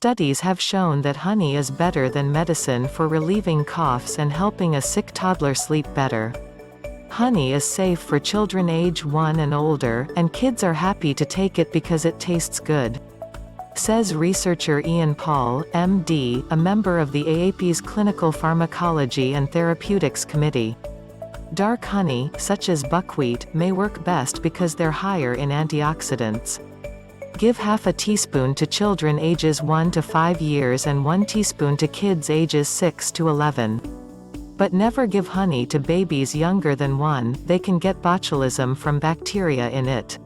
Studies have shown that honey is better than medicine for relieving coughs and helping a sick toddler sleep better. Honey is safe for children age 1 and older, and kids are happy to take it because it tastes good. Says researcher Ian Paul, MD, a member of the AAP's Clinical Pharmacology and Therapeutics Committee. Dark honey, such as buckwheat, may work best because they're higher in antioxidants. Give half a teaspoon to children ages 1 to 5 years and 1 teaspoon to kids ages 6 to 11. But never give honey to babies younger than 1, they can get botulism from bacteria in it.